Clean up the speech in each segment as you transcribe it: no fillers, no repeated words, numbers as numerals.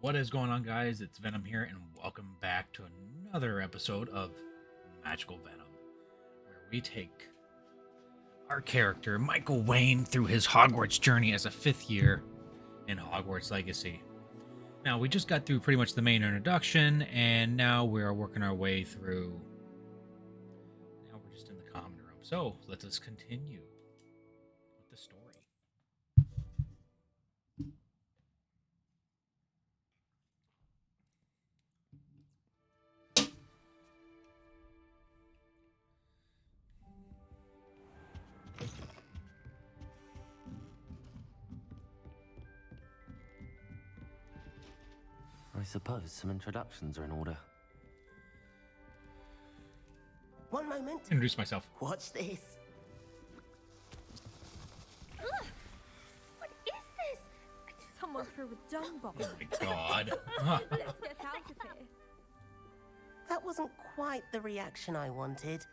What is going on, guys? It's Venom here, and welcome back to another episode of Magical Venom, where we take our character, Michael Wayne, through his Hogwarts journey as a fifth year in Hogwarts Legacy. Now, we just got through pretty much the main introduction, and now we are working our way through. Now we're just in the common room. So, let us continue with the story. I suppose some introductions are in order. One moment. Introduce myself. Watch this. Ugh! What is this? Someone threw a dung bomb. Oh my god. Let's get out of here. That wasn't quite the reaction I wanted.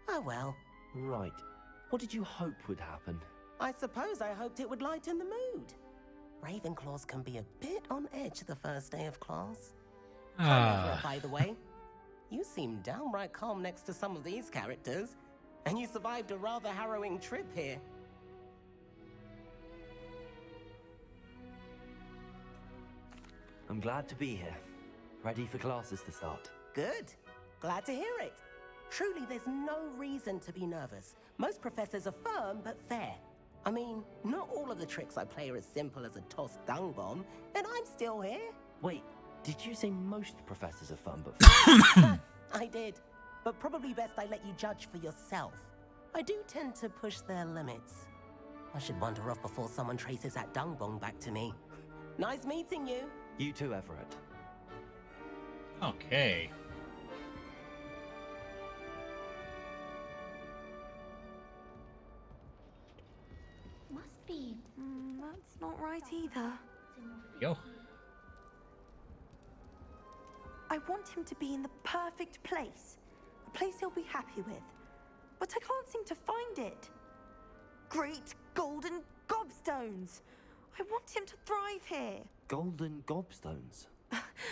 Oh well. Right. What did you hope would happen? I suppose I hoped it would lighten the mood. Ravenclaws can be a bit on edge the first day of class. However, by the way, you seem downright calm next to some of these characters, and you survived a rather harrowing trip here. I'm glad to be here. Ready for classes to start. Good. Glad to hear it. Truly, there's no reason to be nervous. Most professors are firm but fair. I mean, not all of the tricks I play are as simple as a tossed dung bomb, and I'm still here. Wait, did you say most professors are fun but I did, but probably best I let you judge for yourself. I do tend to push their limits. I should wander off before someone traces that dung bomb back to me. Nice meeting you. You too, Everett. Okay. Must be. That's not right either. Yo. I want him to be in the perfect place. A place he'll be happy with. But I can't seem to find it. Great golden gobstones! I want him to thrive here. Golden gobstones.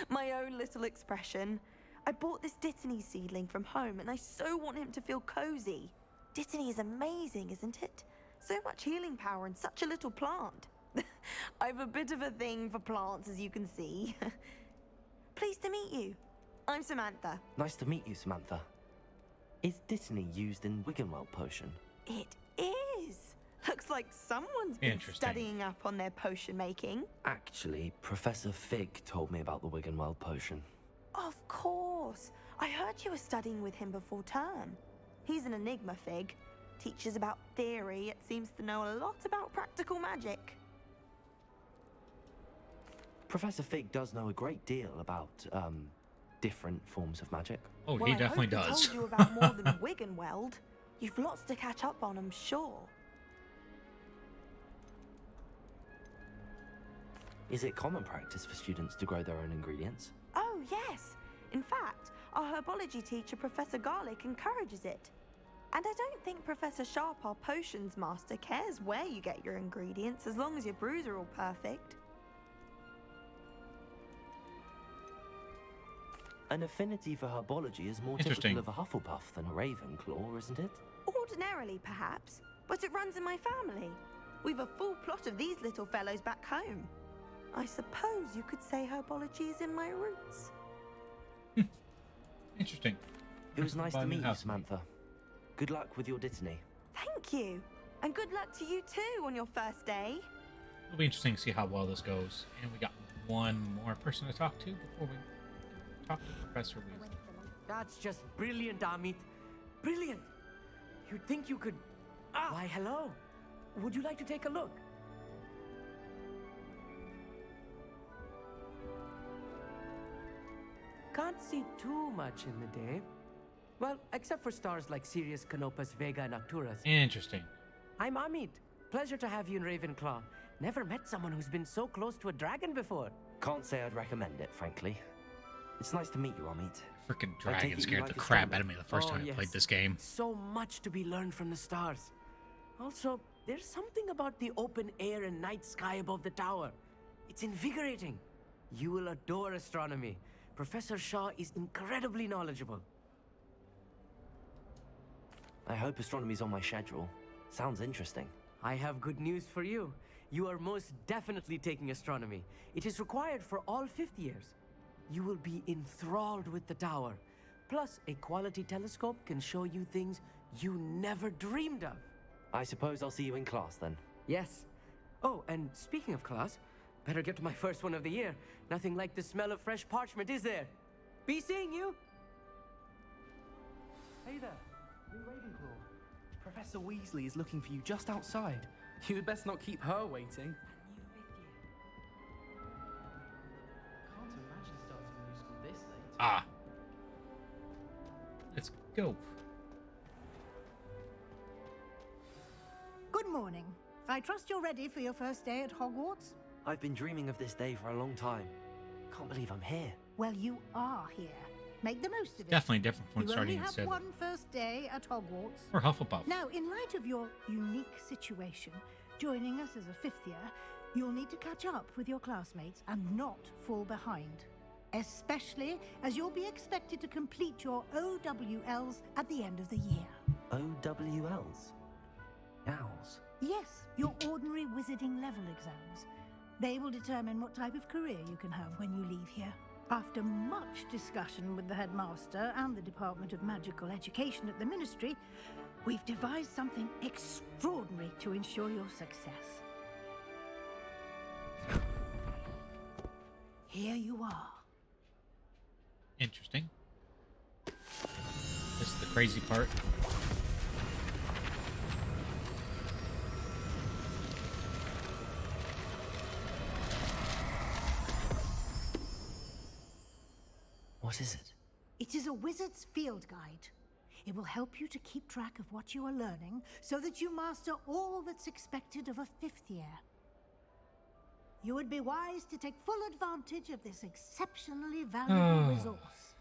My own little expression. I bought this Dittany seedling from home and I so want him to feel cozy. Dittany is amazing, isn't it? So much healing power in such a little plant. I've a bit of a thing for plants, as you can see. Pleased to meet you. I'm Samantha. Nice to meet you, Samantha. Is Dittany used in Wiggenweld potion? It is. Looks like someone's been Interesting. studying up on their potion making. Actually, Professor Fig told me about the Wiggenweld potion. Of course. I heard you were studying with him before term. He's an enigma, Fig. Teaches about theory, it seems to know a lot about practical magic. Professor Fig does know a great deal about, different forms of magic. Oh, Well, he I definitely hope does. He told you about more than Wiggenweld. You've lots to catch up on, I'm sure. Is it common practice for students to grow their own ingredients? Oh, yes. In fact, our herbology teacher, Professor Garlick, encourages it. And I don't think Professor Sharp, our potions master, cares where you get your ingredients as long as your brews are all perfect. An affinity for herbology is more Interesting. typical of a Hufflepuff than a Ravenclaw, isn't it? Ordinarily, perhaps, but it runs in my family. We've a full plot of these little fellows back home. I suppose you could say herbology is in my roots. Interesting. It was nice to Buying meet you, house. Samantha. Good luck with your Dittany. Thank you. And good luck to you too on your first day. It'll be interesting to see how well this goes. And we got one more person to talk to before we talk to Professor Weasley. That's just brilliant, Amit. Brilliant. You'd think you could... Why, hello. Would you like to take a look? Can't see too much in the day. Well, except for stars like Sirius, Canopus, Vega, and Arcturus. Interesting. I'm Amit. Pleasure to have you in Ravenclaw. Never met someone who's been so close to a dragon before. Can't say I'd recommend it, frankly. It's nice to meet you, Amit. Freaking I take dragon it you scared like the his crap family? out of me the first Oh, time I played yes. this game. So much to be learned from the stars. Also, there's something about the open air and night sky above the tower. It's invigorating. You will adore astronomy. Professor Shaw is incredibly knowledgeable. I hope astronomy's on my schedule. Sounds interesting. I have good news for you. You are most definitely taking astronomy. It is required for all fifth years. You will be enthralled with the tower. Plus, a quality telescope can show you things you never dreamed of. I suppose I'll see you in class then. Yes. Oh, and speaking of class, better get to my first one of the year. Nothing like the smell of fresh parchment, is there? Be seeing you! Hey there, new Ravenclaw. Professor Weasley is looking for you just outside. You'd best not keep her waiting. Can't imagine starting a new school this late. Ah. Let's go. Good morning. I trust you're ready for your first day at Hogwarts? I've been dreaming of this day for a long time. Can't believe I'm here. Well, you are here. Make the most of it. Definitely different from You starting only in have Slytherin. one first day at Hogwarts. Or Hufflepuff. Now, in light of your unique situation, joining us as a fifth year, you'll need to catch up with your classmates and not fall behind. Especially as you'll be expected to complete your OWLs at the end of the year. OWLs? Owls? Yes, your ordinary wizarding level exams. They will determine what type of career you can have when you leave here. After much discussion with the headmaster and the Department of Magical Education at the Ministry, we've devised something extraordinary to ensure your success. Here you are. Interesting. This is the crazy part. What is it? It is a wizard's field guide. It will help you to keep track of what you are learning so that you master all that's expected of a fifth year. You would be wise to take full advantage of this exceptionally valuable resource.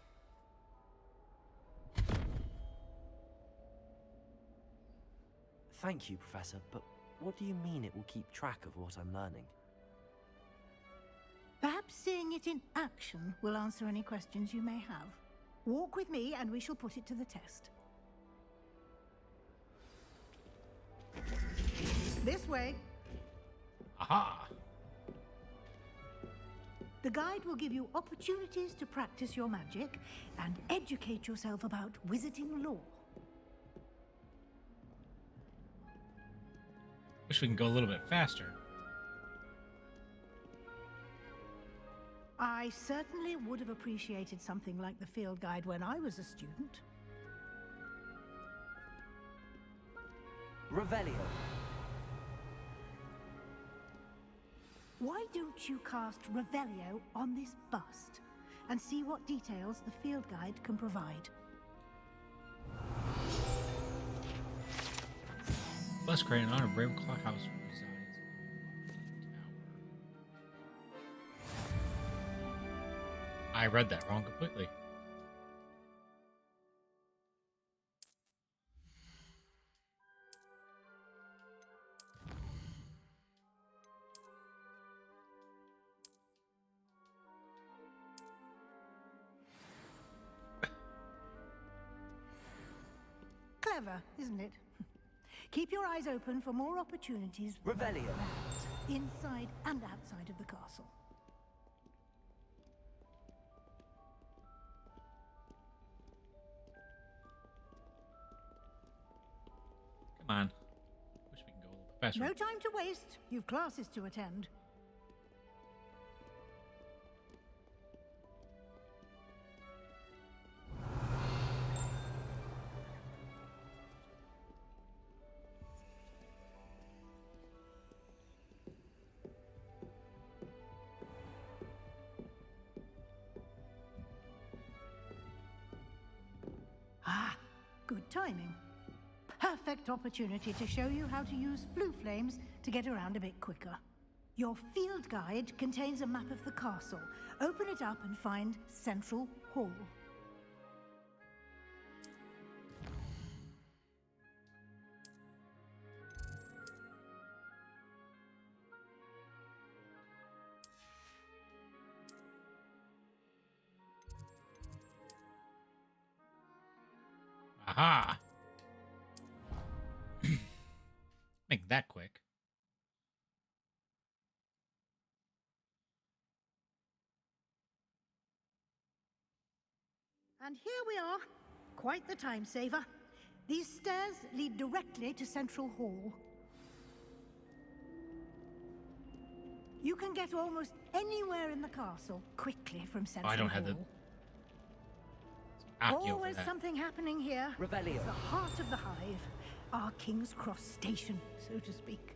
Thank you, Professor, but what do you mean it will keep track of what I'm learning? Perhaps seeing it in action will answer any questions you may have. Walk with me and we shall put it to the test. This way. Aha! The guide will give you opportunities to practice your magic and educate yourself about wizarding lore. Wish we can go a little bit faster. I certainly would have appreciated something like the field guide when I was a student. Revelio. Why don't you cast Revelio on this bust and see what details the field guide can provide? Bus created in honor of Ravenclaw House resides in the tower. I read that wrong completely. Clever, isn't it? Keep your eyes open for more opportunities like Revelio. that, inside and outside of the castle. Come on. Wish we can go a little bit faster. No time to waste. You've classes to attend. Ah, good timing. Perfect opportunity to show you how to use flue flames to get around a bit quicker. Your field guide contains a map of the castle. Open it up and find Central Hall. Aha! Make that quick. And here we are. Quite the time saver. These stairs lead directly to Central Hall. You can get almost anywhere in the castle quickly from Central I don't have the Hall. Accio for Always that. something happening here. Revelio. It's the heart of the hive. Our King's Cross station, so to speak.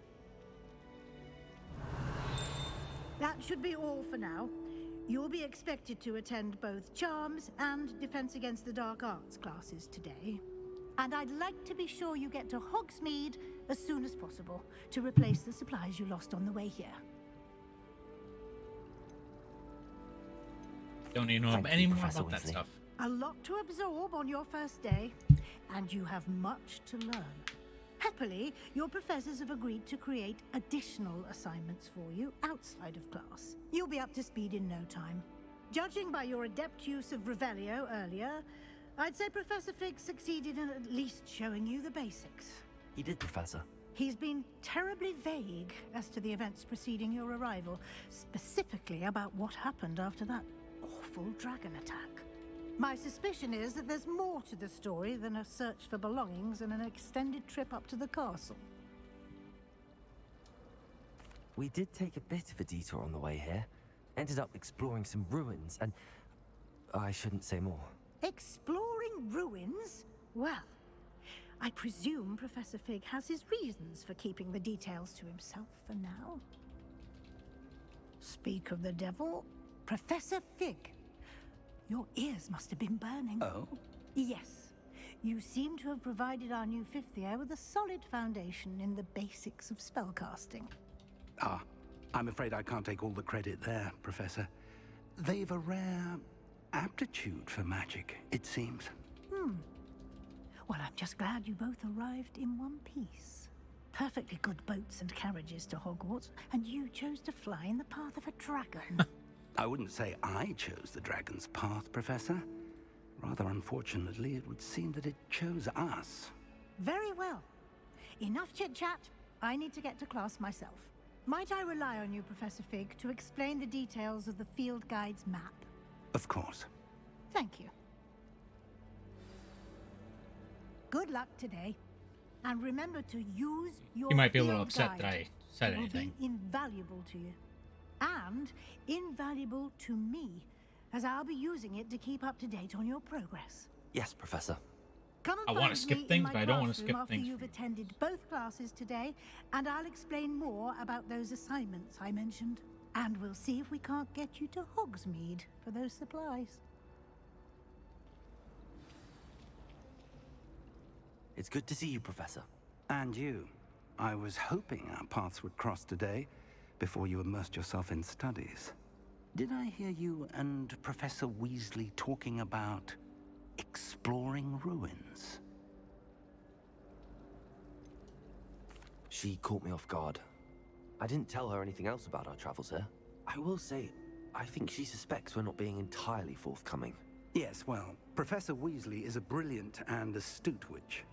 That should be all for now. You'll be expected to attend both Charms and Defense Against the Dark Arts classes today. And I'd like to be sure you get to Hogsmeade as soon as possible to replace the supplies you lost on the way here. Don't even know Thank you, any more Professor about that Weasley. stuff. A lot to absorb on your first day, and you have much to learn. Happily, your professors have agreed to create additional assignments for you outside of class. You'll be up to speed in no time. Judging by your adept use of Revelio earlier, I'd say Professor Fig succeeded in at least showing you the basics. He did, Professor. He's been terribly vague as to the events preceding your arrival, specifically about what happened after that awful dragon attack. My suspicion is that there's more to the story than a search for belongings and an extended trip up to the castle. We did take a bit of a detour on the way here. Ended up exploring some ruins and... I shouldn't say more. Exploring ruins? Well, I presume Professor Fig has his reasons for keeping the details to himself for now. Speak of the devil, Professor Fig. Your ears must have been burning. Oh? Yes. You seem to have provided our new fifth year with a solid foundation in the basics of spellcasting. Ah, I'm afraid I can't take all the credit there, Professor. They've a rare aptitude for magic, it seems. Well, I'm just glad you both arrived in one piece. Perfectly good boats and carriages to Hogwarts, and you chose to fly in the path of a dragon. I wouldn't say I chose the dragon's path, Professor. Rather unfortunately, it would seem that it chose us. Very well. Enough chit-chat. I need to get to class myself. Might I rely on you, Professor Fig, to explain the details of the field guide's map? Of course. Thank you. Good luck today. And remember to use your You might be a little field upset guide. that I said It will anything. be invaluable to you. And invaluable to me, as I'll be using it to keep up to date on your progress. Yes, Professor. Come and I wanna find skip me in things, my but I don't wanna classroom skip after things you've for you. attended both classes today, and I'll explain more about those assignments I mentioned. And we'll see if we can't get you to Hogsmeade for those supplies. It's good to see you, Professor. And you. I was hoping our paths would cross today, before you immersed yourself in studies. Did I hear you and Professor Weasley talking about exploring ruins? She caught me off guard. I didn't tell her anything else about our travels here. I will say, I think she suspects we're not being entirely forthcoming. Yes, well, Professor Weasley is a brilliant and astute witch.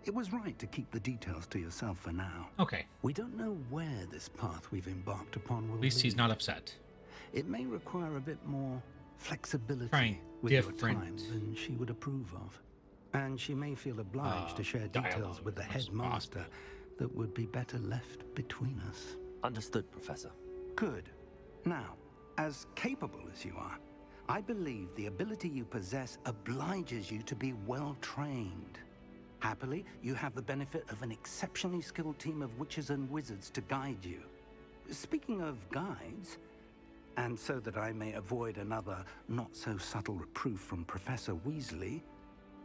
It was right to keep the details to yourself for now. Okay. We don't know where this path we've embarked upon will At least he's lead. not upset. It may require a bit more flexibility Trying with your different- time than she would approve of. And she may feel obliged to share details dialogue with the as much as headmaster possible. that would be better left between us. Understood, Professor. Good. Now, as capable as you are, I believe the ability you possess obliges you to be well trained. Happily, you have the benefit of an exceptionally skilled team of witches and wizards to guide you. Speaking of guides, and so that I may avoid another not-so-subtle reproof from Professor Weasley,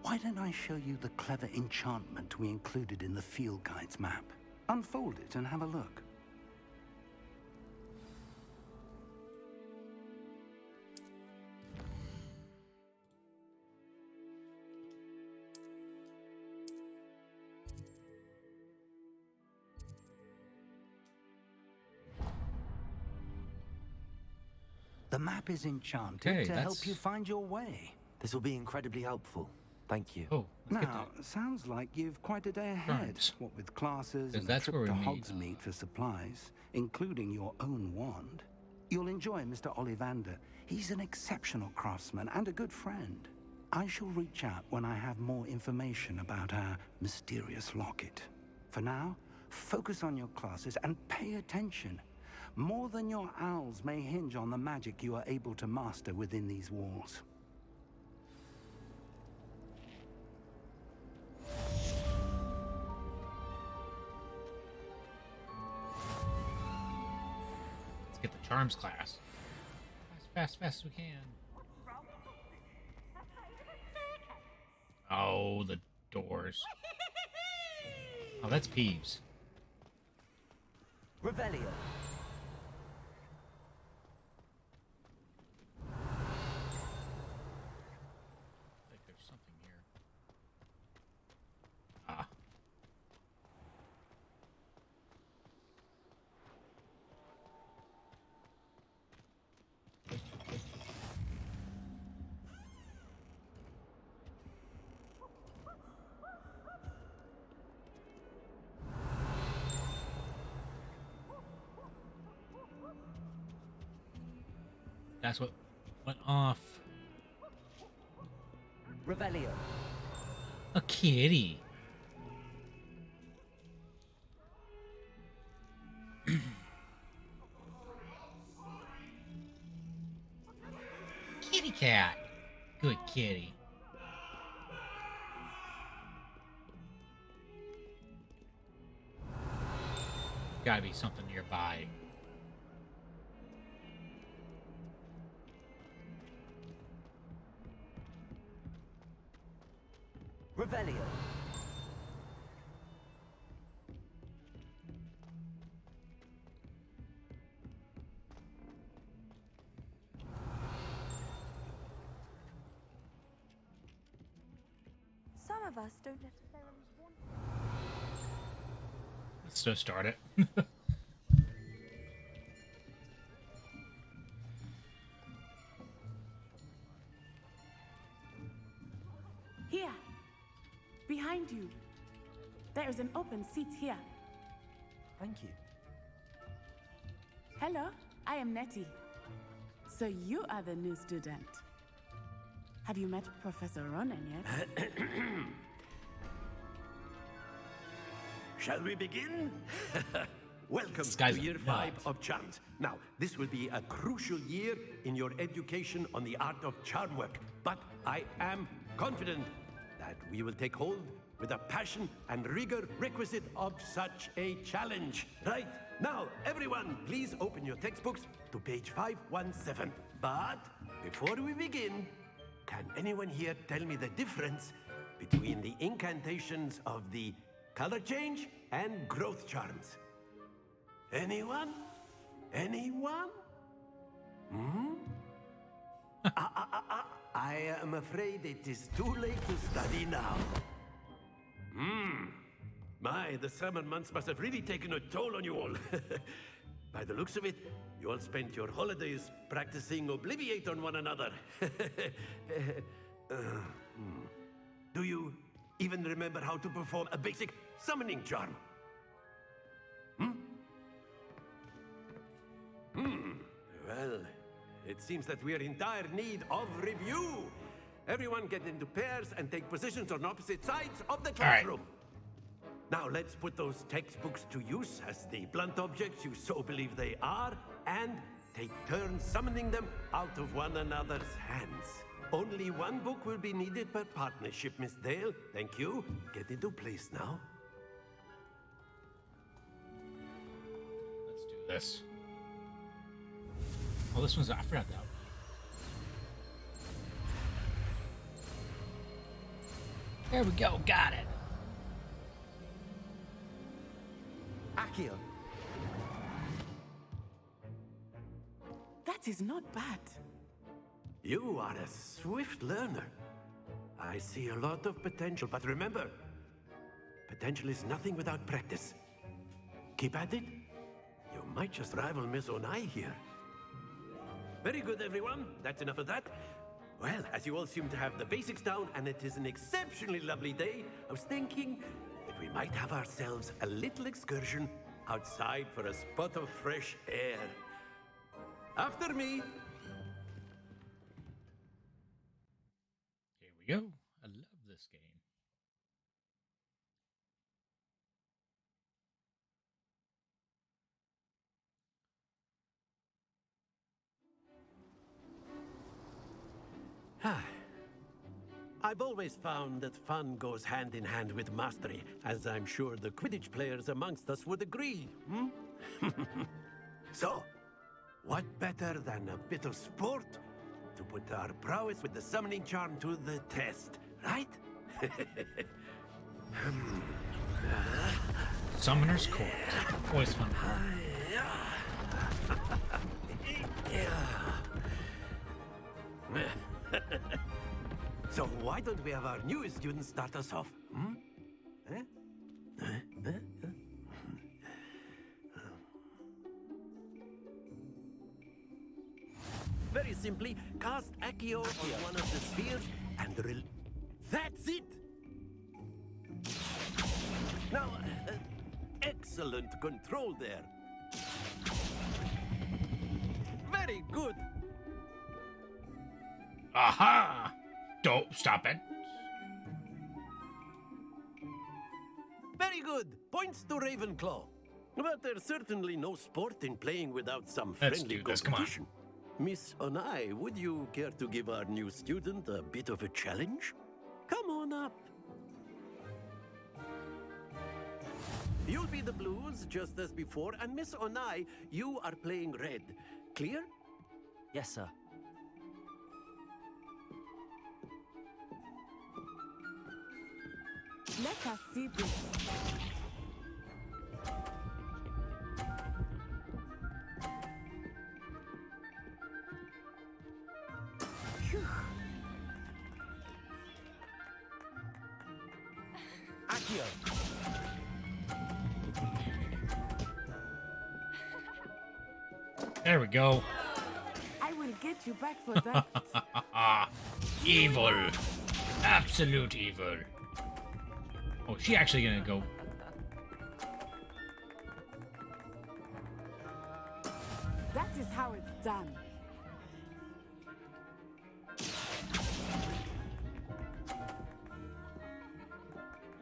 why don't I show you the clever enchantment we included in the field guide's map? Unfold it and have a look. The map is enchanted Okay, to help that's- you find your way. This will be incredibly helpful. Thank you. Oh, let's get Now, that. sounds like you've quite a day ahead. Right. What with classes 'Cause and a that's trip where to we meet, Hogsmeade for supplies, including your own wand. You'll enjoy Mr. Ollivander. He's an exceptional craftsman and a good friend. I shall reach out when I have more information about our mysterious locket. For now, focus on your classes and pay attention. More than your owls may hinge on the magic you are able to master within these walls. Let's get the charms class. Fast as we can. Oh, the doors. Oh, that's Peeves. Revelio. I think there's something here. Ah. That's what went off. Revelio. A kitty. Kitty cat. Good kitty. Gotta be something nearby. Revelio. Some of us don't necessarily want. Let's just start it. Here, behind you. There is an open seat here. Thank you. Hello, I am Nettie. So you are the new student. Have you met Professor Ronan yet? Shall we begin? Welcome This to guy's a year 5 nut. of charms. Now, this will be a crucial year in your education on the art of charm work, but I am confident that we will take hold with the passion and rigor requisite of such a challenge. Right, now, everyone, please open your textbooks to page 517. But before we begin, can anyone here tell me the difference between the incantations of the color change and growth charms? Anyone? Anyone? Hmm? I am afraid it is too late to study now. My, the summer months must have really taken a toll on you all. By the looks of it, you all spent your holidays practicing Obliviate on one another. Do you even remember how to perform a basic summoning charm? Well, it seems that we are in dire need of review. Everyone get into pairs and take positions on opposite sides of the right. classroom. Now let's put those textbooks to use as the blunt objects you so believe they are, and take turns summoning them out of one another's hands. Only one book will be needed per partnership, Miss Dale. Thank you. Get into place now. Let's do this. Oh, this one's... I forgot that one. There we go. Got it. Accio. That is not bad. You are a swift learner. I see a lot of potential, but remember, potential is nothing without practice. Keep at it. You might just rival Miss Onai here. Very good, everyone. That's enough of that. Well, as you all seem to have the basics down and it is an exceptionally lovely day, I was thinking that we might have ourselves a little excursion outside for a spot of fresh air. After me. Here we go. I love this game. I've always found that fun goes hand in hand with mastery, as I'm sure the Quidditch players amongst us would agree. So, what better than a bit of sport to put our prowess with the summoning charm to the test, right? Summoner's Court. Always fun. So why don't we have our newest student start us off? Very simply, cast Accio on one of the spheres and That's it! Now, excellent control there. Very good. Aha! Don't stop it. Very good. Points to Ravenclaw. But there's certainly no sport in playing without some Let's friendly do this. Come on. competition. Miss Onai, would you care to give our new student a bit of a challenge? Come on up. You'll be the blues just as before, and Miss Onai, you are playing red. Clear? Yes, sir. Let us see this. Accio. There we go. I will get you back for that. Evil. Absolute evil. Oh, she actually gonna go. That is how it's done.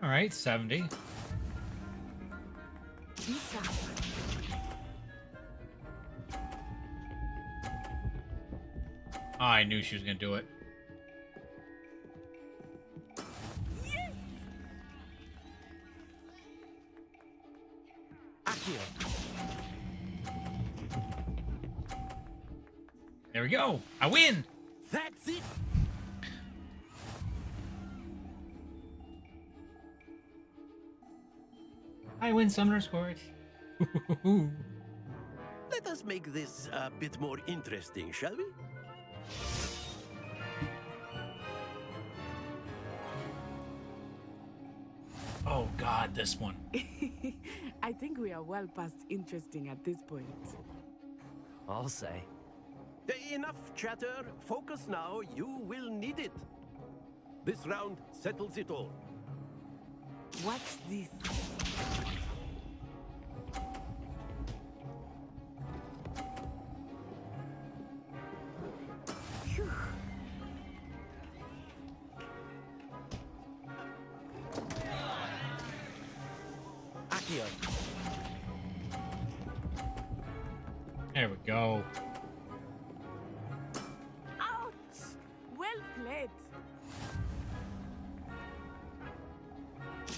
All right, 70. Be sharp. Oh, I knew she was gonna do it. There we go. I win. That's it. I win Summoner's Court. Let us make this a bit more interesting, shall we? Oh God, this one. I think we are well past interesting at this point. I'll say. Enough chatter. Focus now. You will need it. This round settles it all. Watch this. Phew. Accio. There we go. Ouch! Well played.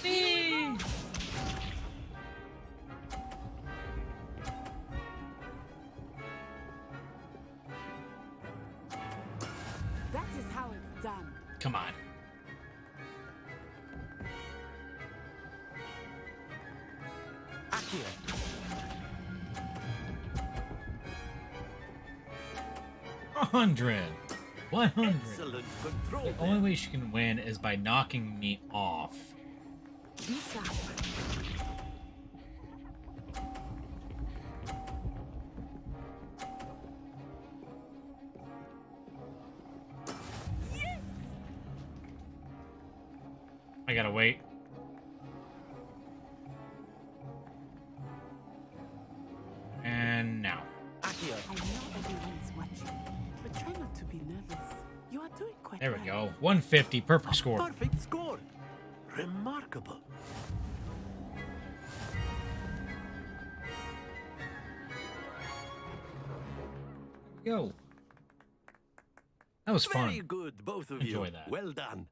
Whee! That is how it's done. Come on. Accio. 100. 100. Excellent control. The only way she can win is by knocking me off. Be sharp. gotta wait. And now. I know everyone is watching, but try not to be nervous. You are doing quite There well. we go. 150. Perfect score. Perfect score. Remarkable. Go. That was fun. Very good, both of Enjoy you. that. Well done.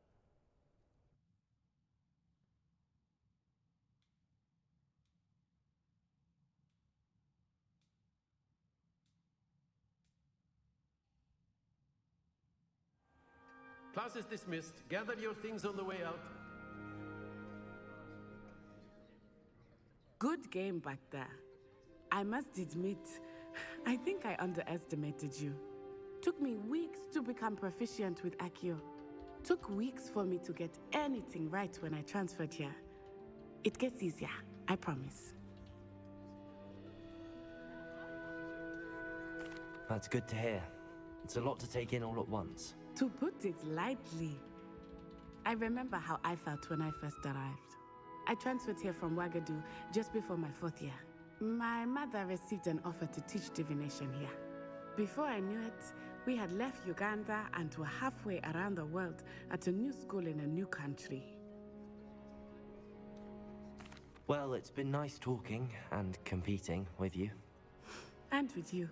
Class is dismissed. Gather your things on the way out. Good game back there. I must admit, I think I underestimated you. Took me weeks to become proficient with Accio. Took weeks for me to get anything right when I transferred here. It gets easier, I promise. That's good to hear. It's a lot to take in all at once. To put it lightly, I remember how I felt when I first arrived. I transferred here from Ouagadougou just before my 4th year. My mother received an offer to teach divination here. Before I knew it, we had left Uganda and were halfway around the world at a new school in a new country. Well, it's been nice talking and competing with you. And with you.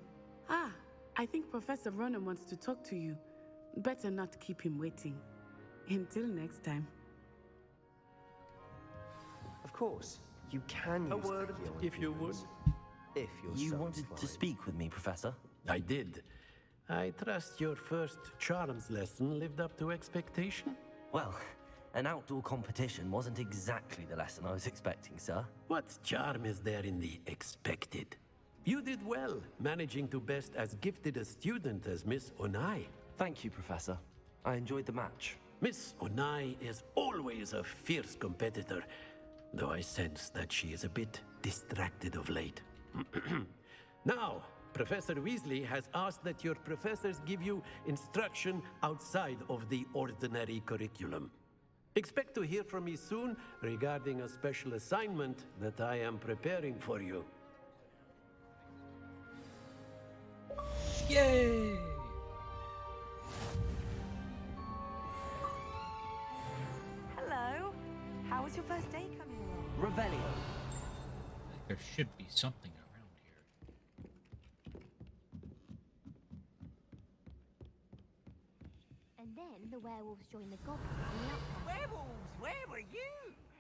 Ah, I think Professor Ronan wants to talk to you. Better not keep him waiting. Until next time. Of course, you can use A word, Accio on if you would. humans, if you're You so wanted to inclined. speak with me, Professor? I did. I trust your first charms lesson lived up to expectation? Well, an outdoor competition wasn't exactly the lesson I was expecting, sir. What charm is there in the expected? You did well, managing to best as gifted a student as Miss Onai. Thank you, Professor. I enjoyed the match. Miss Onai is always a fierce competitor, though I sense that she is a bit distracted of late. Now, Professor Weasley has asked that your professors give you instruction outside of the ordinary curriculum. Expect to hear from me soon regarding a special assignment that I am preparing for you. Yay! Hello. How was your first day coming along? Revelio. There should be something around here. And then the werewolves joined the goblins in the uprising. Werewolves, where were you?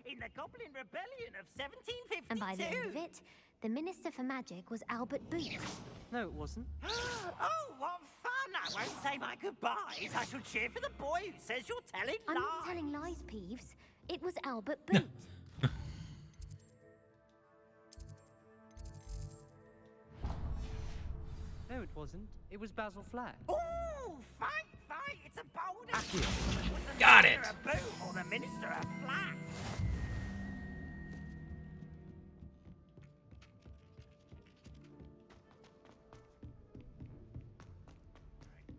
In the Goblin Rebellion of 1752? And by the end of it, the Minister for Magic was Albert Booth. No, it wasn't. Oh, what fun! I won't say my goodbyes. I shall cheer for the boy who says you're telling I'm lies. not telling lies, Peeves. It was Albert Booth. No, it wasn't. It was Basil Flack. Ooh, fight! It's a bold Accio. Was the Got Minister it. a Boo or the Minister a Flack?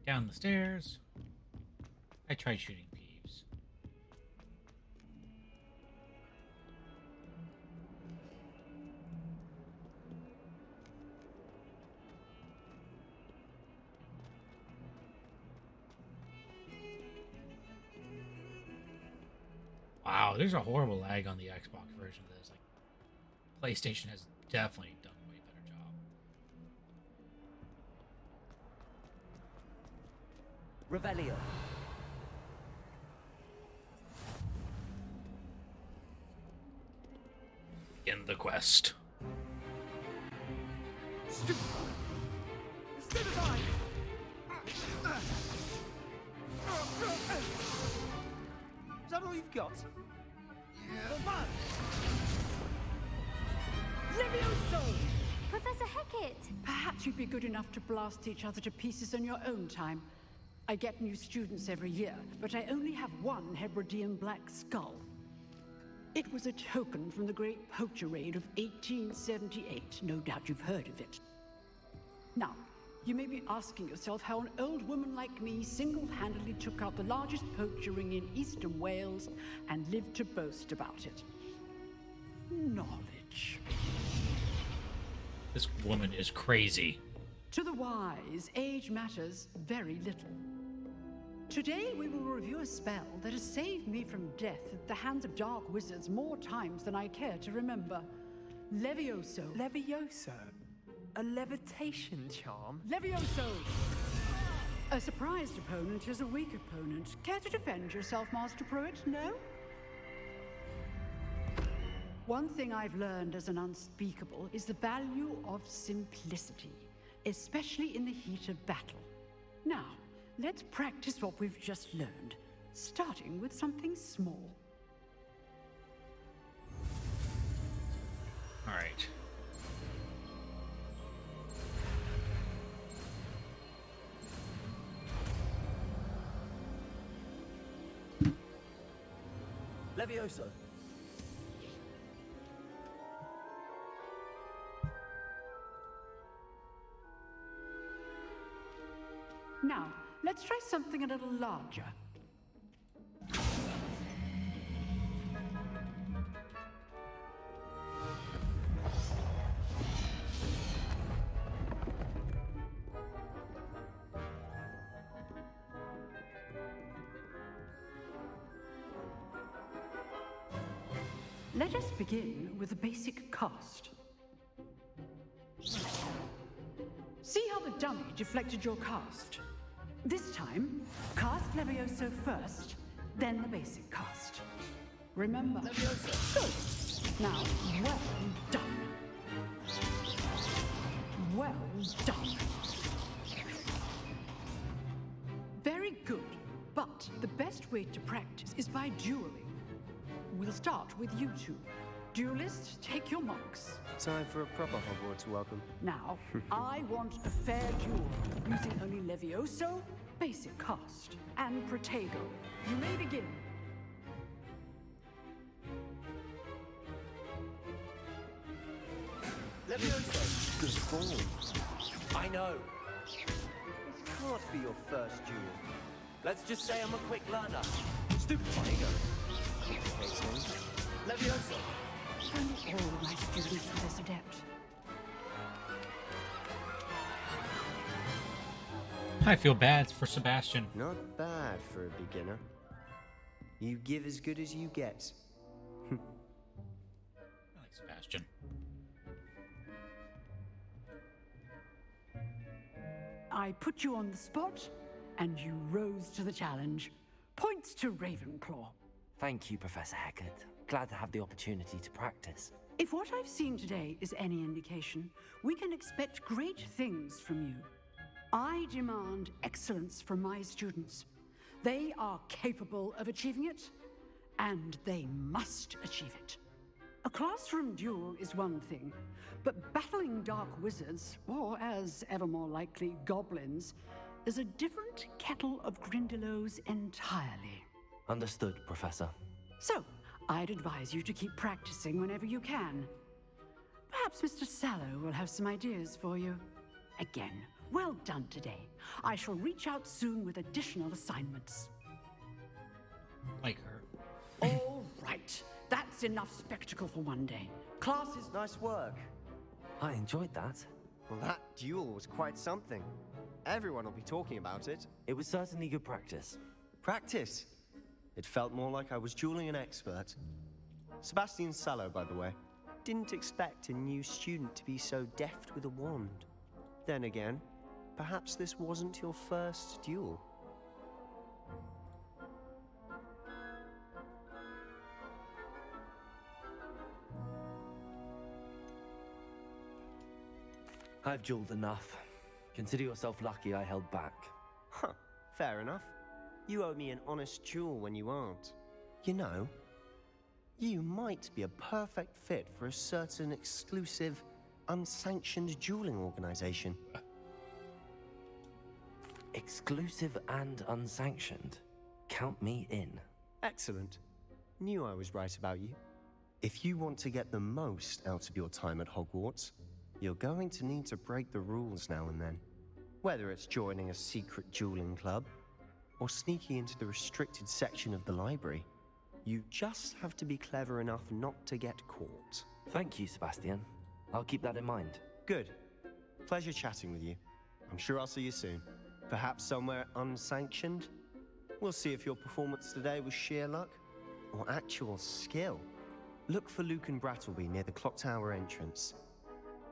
Down the stairs. I tried shooting Peeves. Wow, there's a horrible lag on the Xbox version of this. Like, PlayStation has definitely done a way better job. Revelio. In the quest. Stay behind! Is that all you've got? Professor Hecat! Perhaps you'd be good enough to blast each other to pieces in your own time. I get new students every year, but I only have one Hebridean black skull. It was a token from the Great Poacher Raid of 1878. No doubt you've heard of it. Now, You may be asking yourself how an old woman like me single-handedly took out the largest poacher ring in eastern Wales and lived to boast about it. Knowledge. This woman is crazy. To the wise, age matters very little. Today we will review a spell that has saved me from death at the hands of dark wizards more times than I care to remember. Levioso. Levioso? A levitation charm? Levioso! A surprised opponent is a weak opponent. Care to defend yourself, Master Pruitt? No? One thing I've learned as an unspeakable is the value of simplicity, especially in the heat of battle. Now, let's practice what we've just learned, starting with something small. All right. Levioso. Now, let's try something a little larger. Let us begin with a basic cast. See how the dummy deflected your cast? This time, cast Levioso first, then the basic cast. Remember, Levioso. Good. Now, well done. Well done. Very good, but the best way to practice is by dueling. We'll start with you two. Duelists, take your marks. Time for a proper Hogwarts welcome. Now, I want a fair duel, using only Levioso, basic cast, and Protego. You may begin. Levioso! Good form. I know. This can't be your first duel. Let's just say I'm a quick learner. Stupid Protego. Levioso! And all my students are this adept. I feel bad for Sebastian. Not bad for a beginner. You give as good as you get. I like Sebastian. I put you on the spot, and you rose to the challenge. Points to Ravenclaw. Thank you, Professor Hecat. Glad to have the opportunity to practice. If what I've seen today is any indication, we can expect great things from you. I demand excellence from my students. They are capable of achieving it, and they must achieve it. A classroom duel is one thing, but battling dark wizards, or as ever more likely, goblins, is a different kettle of Grindylows entirely. Understood, Professor. So, I'd advise you to keep practicing whenever you can. Perhaps Mr. Sallow will have some ideas for you. Again, well done today. I shall reach out soon with additional assignments. Like her. All right. That's enough spectacle for one day. Classes. Nice work. I enjoyed that. Well, that duel was quite something. Everyone will be talking about it. It was certainly good practice. Practice? It felt more like I was dueling an expert. Sebastian Sallow, by the way. Didn't expect a new student to be so deft with a wand. Then again, perhaps this wasn't your first duel. I've dueled enough. Consider yourself lucky I held back. Huh, fair enough. You owe me an honest duel when you aren't. You know, you might be a perfect fit for a certain exclusive, unsanctioned dueling organization. Exclusive and unsanctioned? Count me in. Excellent. Knew I was right about you. If you want to get the most out of your time at Hogwarts, you're going to need to break the rules now and then. Whether it's joining a secret dueling club or sneaking into the restricted section of the library, you just have to be clever enough not to get caught. Thank you, Sebastian. I'll keep that in mind. Good. Pleasure chatting with you. I'm sure I'll see you soon. Perhaps somewhere unsanctioned? We'll see if your performance today was sheer luck or actual skill. Look for Luke and Brattleby near the clock tower entrance,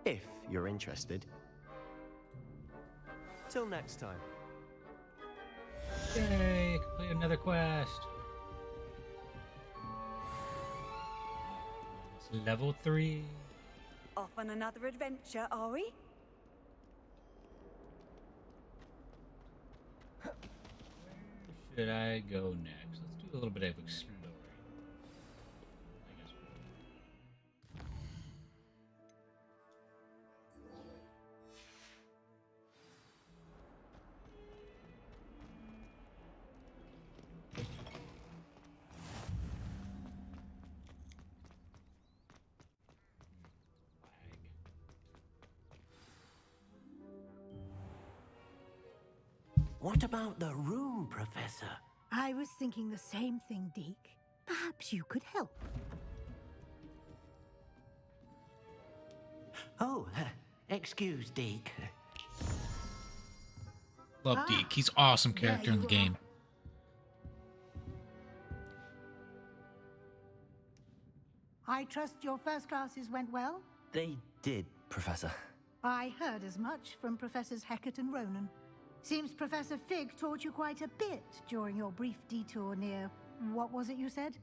if you're interested. Till next time. Yay, complete another quest. It's level 3. Off on another adventure, are we? Should I go next? Let's do a little bit of exploring. I guess. What about the room, Professor? I was thinking the same thing, Deke. Perhaps you could help. Oh, excuse Deke. Love Deke. He's awesome character in the game. I trust your first classes went well? They did, Professor. I heard as much from Professors Hecat and Ronan. Seems Professor Fig taught you quite a bit during your brief detour near, what was it you said?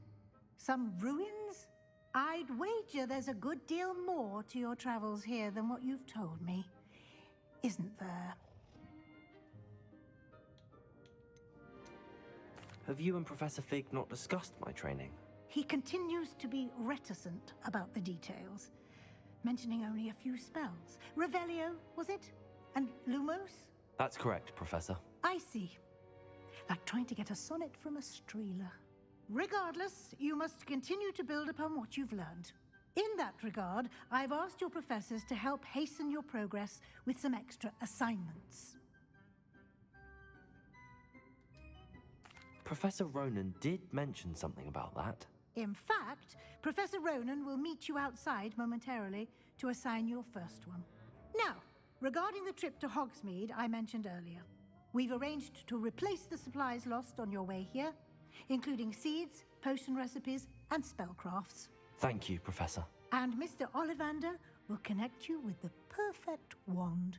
Some ruins? I'd wager there's a good deal more to your travels here than what you've told me. Isn't there? Have you and Professor Fig not discussed my training? He continues to be reticent about the details, mentioning only a few spells. Revelio, was it? And Lumos? That's correct, Professor. I see. Like trying to get a sonnet from a streeler. Regardless, you must continue to build upon what you've learned. In that regard, I've asked your professors to help hasten your progress with some extra assignments. Professor Ronan did mention something about that. In fact, Professor Ronan will meet you outside momentarily to assign your first one. Now, regarding the trip to Hogsmeade I mentioned earlier, we've arranged to replace the supplies lost on your way here, including seeds, potion recipes, and spellcrafts. Thank you, Professor. And Mr. Ollivander will connect you with the perfect wand.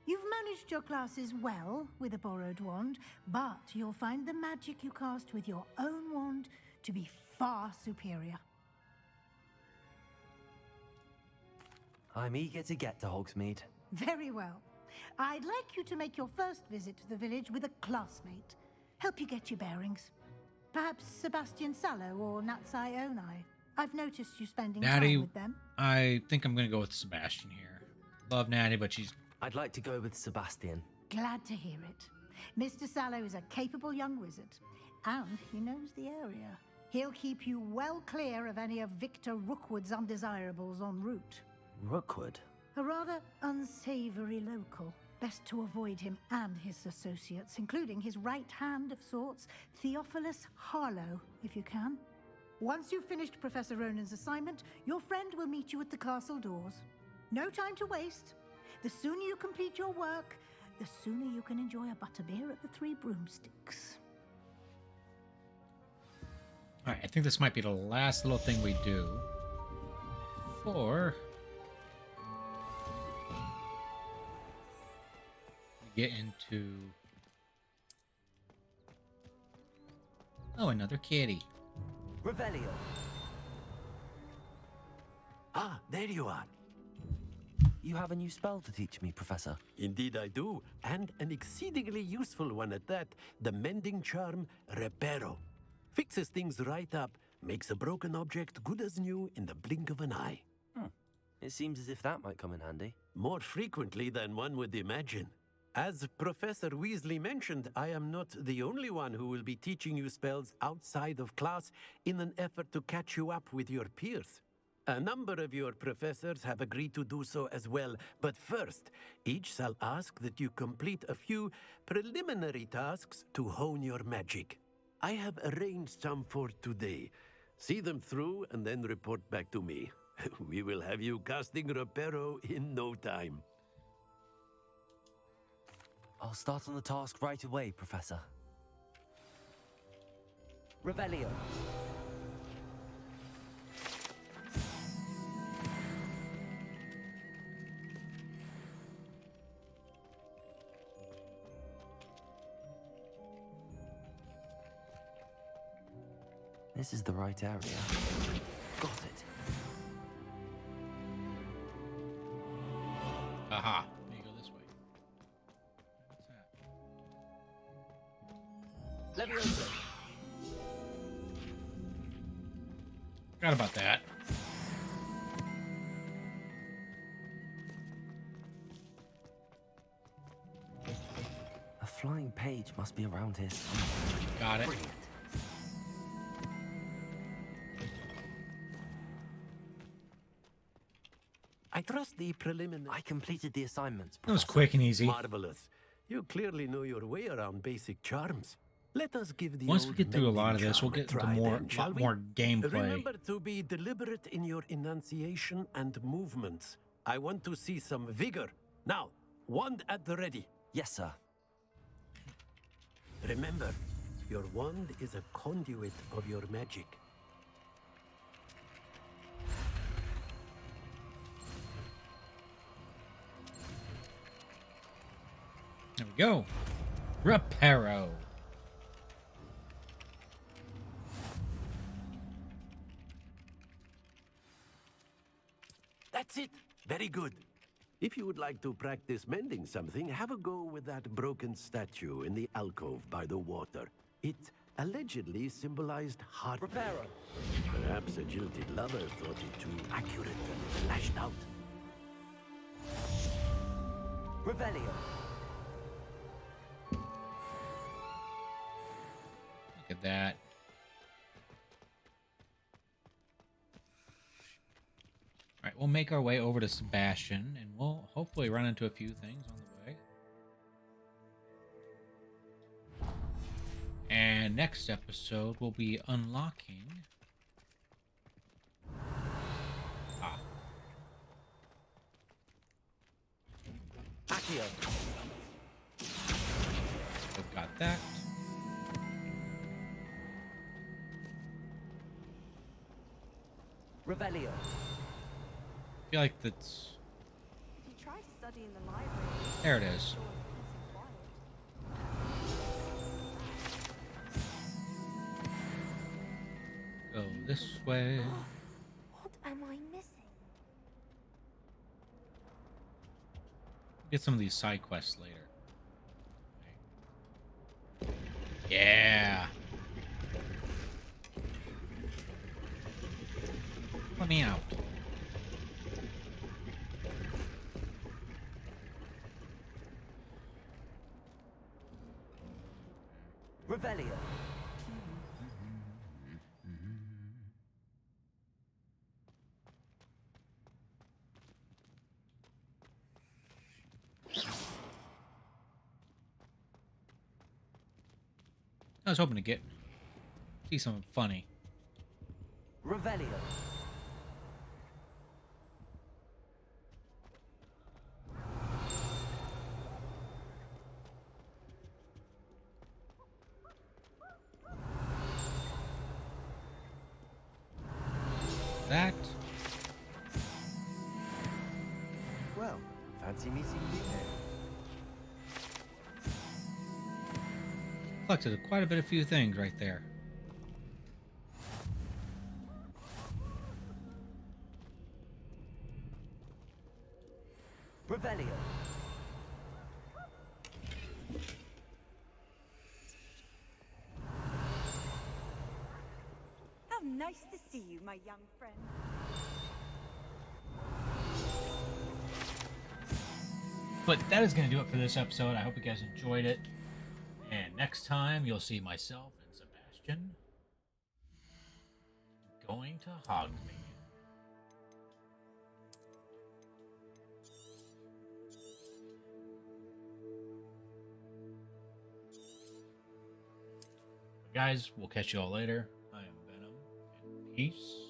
You've managed your classes well with a borrowed wand, but you'll find the magic you cast with your own wand to be far superior. I'm eager to get to Hogsmeade. Very well. I'd like you to make your first visit to the village with a classmate. Help you get your bearings. Perhaps Sebastian Sallow or Natsai Onai. I've noticed you spending time with them. I think I'm going to go with Sebastian here. Love Natty, but she's... I'd like to go with Sebastian. Glad to hear it. Mr. Sallow is a capable young wizard, and he knows the area. He'll keep you well clear of any of Victor Rookwood's undesirables en route. Rookwood? A rather unsavory local. Best to avoid him and his associates, including his right hand of sorts, Theophilus Harlow, if you can. Once you've finished Professor Ronan's assignment, your friend will meet you at the castle doors. No time to waste. The sooner you complete your work, the sooner you can enjoy a butterbeer at the Three Broomsticks. Alright, I think this might be the last little thing we do before we get into... Oh, another kitty. Revelio. Ah, there you are. You have a new spell to teach me, Professor. Indeed I do, and an exceedingly useful one at that. The mending charm, Reparo. Fixes things right up, makes a broken object good as new in the blink of an eye. It seems as if that might come in handy. More frequently than one would imagine. As Professor Weasley mentioned, I am not the only one who will be teaching you spells outside of class in an effort to catch you up with your peers. A number of your professors have agreed to do so as well, but first, each shall ask that you complete a few preliminary tasks to hone your magic. I have arranged some for today. See them through and then report back to me. We will have you casting Reparo in no time. I'll start on the task right away, Professor. Revelio. This is the right area. Got it. Aha. Let me go this way. What's that? Leviosa. Forgot about that. A flying page must be around here somewhere. Got it. Brilliant. I trust the preliminary... I completed the assignments, That was Professor. quick and easy. Marvelous. You clearly know your way around basic charms. Let us give the Once we old get through a mending lot of this, we'll charm a get into try more, then, shall lot we? more gameplay. Remember to be deliberate in your enunciation and movements. I want to see some vigor. Now, wand at the ready. Yes, sir. Remember, your wand is a conduit of your magic. There we go. Reparo. That's it. Very good. If you would like to practice mending something, have a go with that broken statue in the alcove by the water. It allegedly symbolized heart. Reparo. Perhaps a jilted lover thought it too accurate and lashed out. Revelio. Look at that. All right, we'll make our way over to Sebastian, and we'll hopefully run into a few things on the way. And next episode, we'll be unlocking... Accio. We've got that. Revelio. I feel like that's... If you try to study in the library... There it is. Go this way. What am I missing? Get some of these side quests later. Yeah. Let me out. Revelio. I was hoping to see something funny. Revelio. That. Well, fancy meeting you here. Collected quite a bit of few things right there. Revelio. How nice to see you, my young friend. But that is going to do it for this episode. I hope you guys enjoyed it. And next time, you'll see myself and Sebastian going to Hogsmeade. guys, we'll catch you all later. I am Venom, and peace.